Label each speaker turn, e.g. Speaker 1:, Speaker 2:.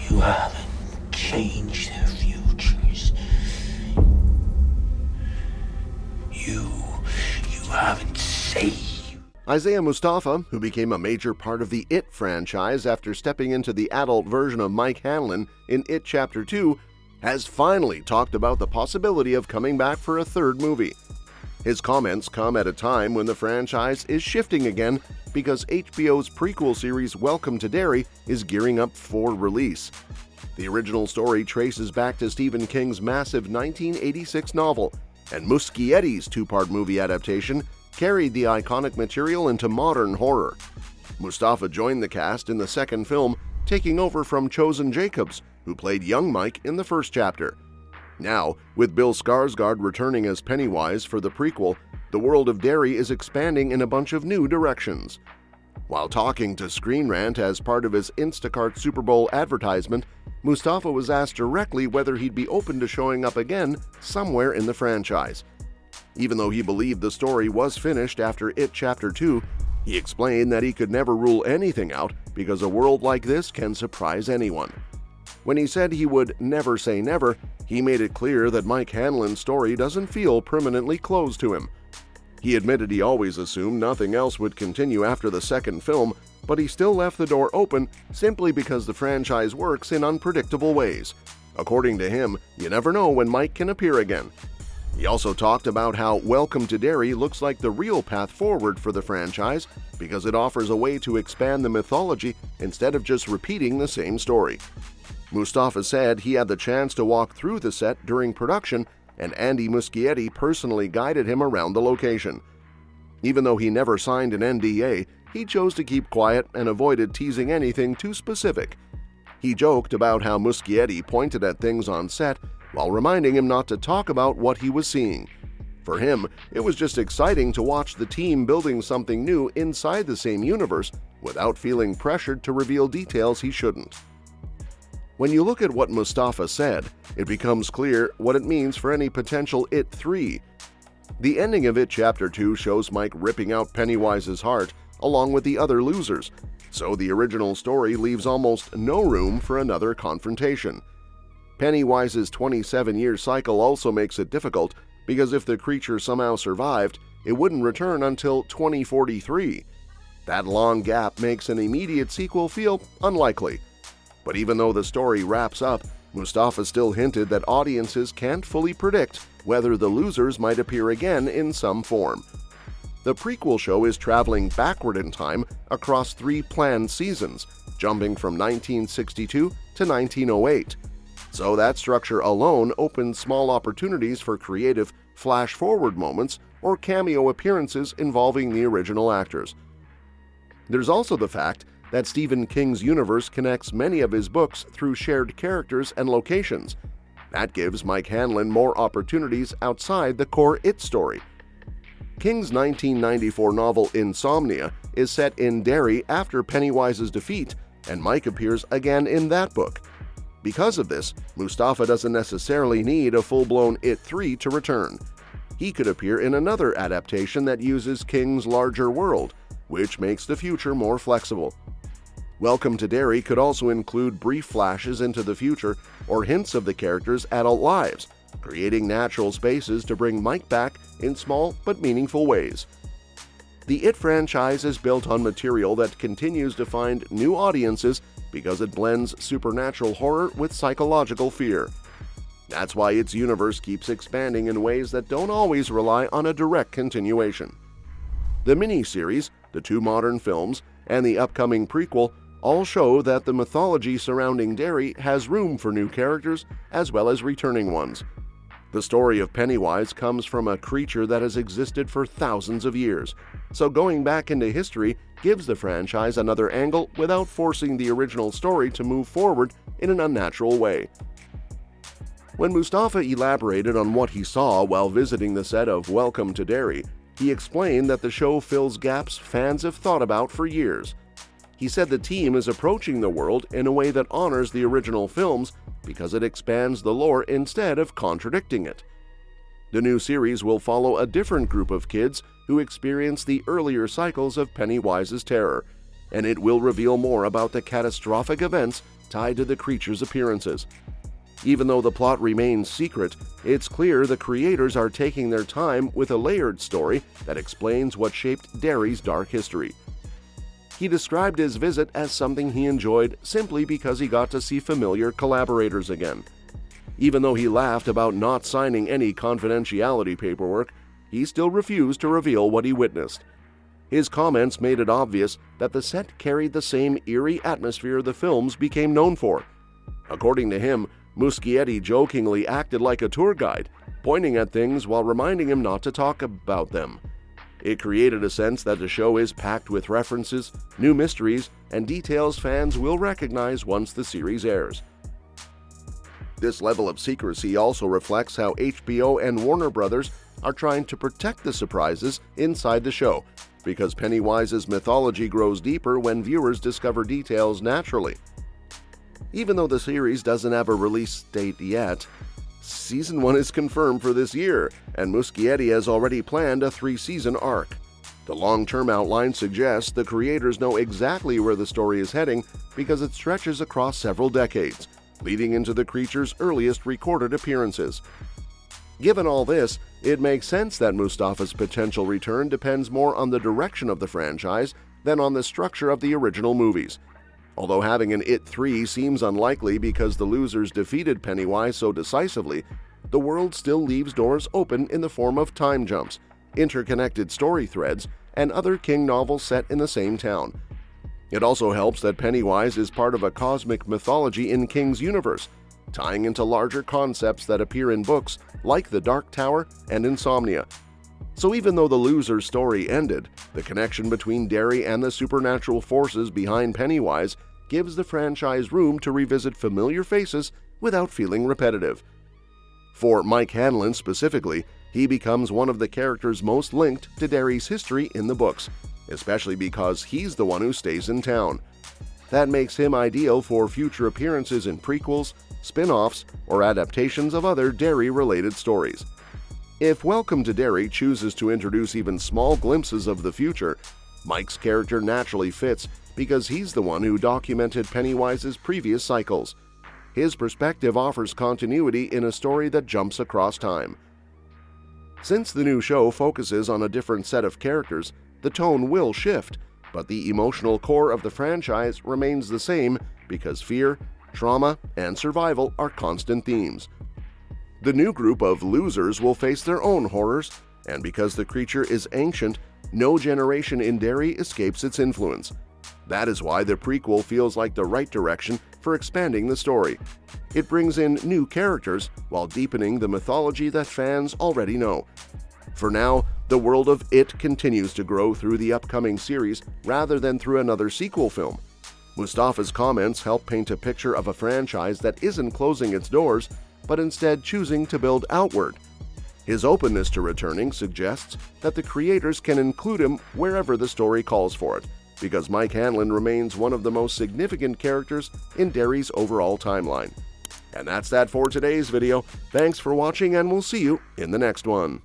Speaker 1: You haven't changed their futures. You haven't saved.
Speaker 2: Isiah Mustafa, who became a major part of the It franchise after stepping into the adult version of Mike Hanlon in It Chapter 2, has finally talked about the possibility of coming back for a third movie. His comments come at a time when the franchise is shifting again because HBO's prequel series Welcome to Derry is gearing up for release. The original story traces back to Stephen King's massive 1986 novel, and Muschietti's two-part movie adaptation carried the iconic material into modern horror. Mustafa joined the cast in the second film, taking over from Chosen Jacobs, who played young Mike in the first chapter. Now, with Bill Skarsgård returning as Pennywise for the prequel, the world of Derry is expanding in a bunch of new directions. While talking to Screen Rant as part of his Instacart Super Bowl advertisement, Mustafa was asked directly whether he'd be open to showing up again somewhere in the franchise. Even though he believed the story was finished after It Chapter 2, he explained that he could never rule anything out because a world like this can surprise anyone. When he said he would never say never, he made it clear that Mike Hanlon's story doesn't feel permanently closed to him. He admitted he always assumed nothing else would continue after the second film, but he still left the door open simply because the franchise works in unpredictable ways. According to him, you never know when Mike can appear again. He also talked about how Welcome to Derry looks like the real path forward for the franchise because it offers a way to expand the mythology instead of just repeating the same story. Mustafa said he had the chance to walk through the set during production, and Andy Muschietti personally guided him around the location. Even though he never signed an NDA, he chose to keep quiet and avoided teasing anything too specific. He joked about how Muschietti pointed at things on set while reminding him not to talk about what he was seeing. For him, it was just exciting to watch the team building something new inside the same universe without feeling pressured to reveal details he shouldn't. When you look at what Mustafa said, it becomes clear what it means for any potential It 3. The ending of It Chapter 2 shows Mike ripping out Pennywise's heart along with the other losers, so the original story leaves almost no room for another confrontation. Pennywise's 27-year cycle also makes it difficult because if the creature somehow survived, it wouldn't return until 2043. That long gap makes an immediate sequel feel unlikely. But even though the story wraps up, Mustafa still hinted that audiences can't fully predict whether the losers might appear again in some form. The prequel show is traveling backward in time across 3 planned seasons, jumping from 1962 to 1908. So that structure alone opens small opportunities for creative flash-forward moments or cameo appearances involving the original actors. There's also the fact that Stephen King's universe connects many of his books through shared characters and locations. That gives Mike Hanlon more opportunities outside the core It story. King's 1994 novel Insomnia is set in Derry after Pennywise's defeat, and Mike appears again in that book. Because of this, Mustafa doesn't necessarily need a full-blown It 3 to return. He could appear in another adaptation that uses King's larger world, which makes the future more flexible. Welcome to Derry could also include brief flashes into the future or hints of the characters' adult lives, creating natural spaces to bring Mike back in small but meaningful ways. The It franchise is built on material that continues to find new audiences because it blends supernatural horror with psychological fear. That's why its universe keeps expanding in ways that don't always rely on a direct continuation. The miniseries, the 2 modern films, and the upcoming prequel all show that the mythology surrounding Derry has room for new characters as well as returning ones. The story of Pennywise comes from a creature that has existed for thousands of years, so going back into history gives the franchise another angle without forcing the original story to move forward in an unnatural way. When Mustafa elaborated on what he saw while visiting the set of Welcome to Derry, he explained that the show fills gaps fans have thought about for years. He said the team is approaching the world in a way that honors the original films because it expands the lore instead of contradicting it. The new series will follow a different group of kids who experience the earlier cycles of Pennywise's terror. and it will reveal more about the catastrophic events tied to the creature's appearances. Even though the plot remains secret, it's clear the creators are taking their time with a layered story that explains what shaped Derry's dark history. He described his visit as something he enjoyed simply because he got to see familiar collaborators again. Even though he laughed about not signing any confidentiality paperwork, he still refused to reveal what he witnessed. His comments made it obvious that the set carried the same eerie atmosphere the films became known for. According to him, Muschietti jokingly acted like a tour guide, pointing at things while reminding him not to talk about them. It created a sense that the show is packed with references, new mysteries, and details fans will recognize once the series airs. This level of secrecy also reflects how HBO and Warner Bros. Are trying to protect the surprises inside the show, because Pennywise's mythology grows deeper when viewers discover details naturally. Even though the series doesn't have a release date yet, Season 1 is confirmed for this year, and Muschietti has already planned a 3-season arc. The long-term outline suggests the creators know exactly where the story is heading because it stretches across several decades, leading into the creature's earliest recorded appearances. Given all this, it makes sense that Mustafa's potential return depends more on the direction of the franchise than on the structure of the original movies. Although having an It 3 seems unlikely because the losers defeated Pennywise so decisively, the world still leaves doors open in the form of time jumps, interconnected story threads, and other King novels set in the same town. It also helps that Pennywise is part of a cosmic mythology in King's universe, tying into larger concepts that appear in books like The Dark Tower and Insomnia. So even though the loser's story ended, the connection between Derry and the supernatural forces behind Pennywise gives the franchise room to revisit familiar faces without feeling repetitive. For Mike Hanlon specifically, he becomes one of the characters most linked to Derry's history in the books, especially because he's the one who stays in town. That makes him ideal for future appearances in prequels, spin-offs, or adaptations of other Derry-related stories. If Welcome to Derry chooses to introduce even small glimpses of the future, Mike's character naturally fits because he's the one who documented Pennywise's previous cycles. His perspective offers continuity in a story that jumps across time. Since the new show focuses on a different set of characters, the tone will shift, but the emotional core of the franchise remains the same because fear, trauma, and survival are constant themes. The new group of losers will face their own horrors, and because the creature is ancient, no generation in Derry escapes its influence. That is why the prequel feels like the right direction for expanding the story. It brings in new characters while deepening the mythology that fans already know. For now, the world of It continues to grow through the upcoming series rather than through another sequel film. Mustafa's comments help paint a picture of a franchise that isn't closing its doors, but instead choosing to build outward. His openness to returning suggests that the creators can include him wherever the story calls for it, because Mike Hanlon remains one of the most significant characters in Derry's overall timeline. And that's that for today's video. Thanks for watching, and we'll see you in the next one.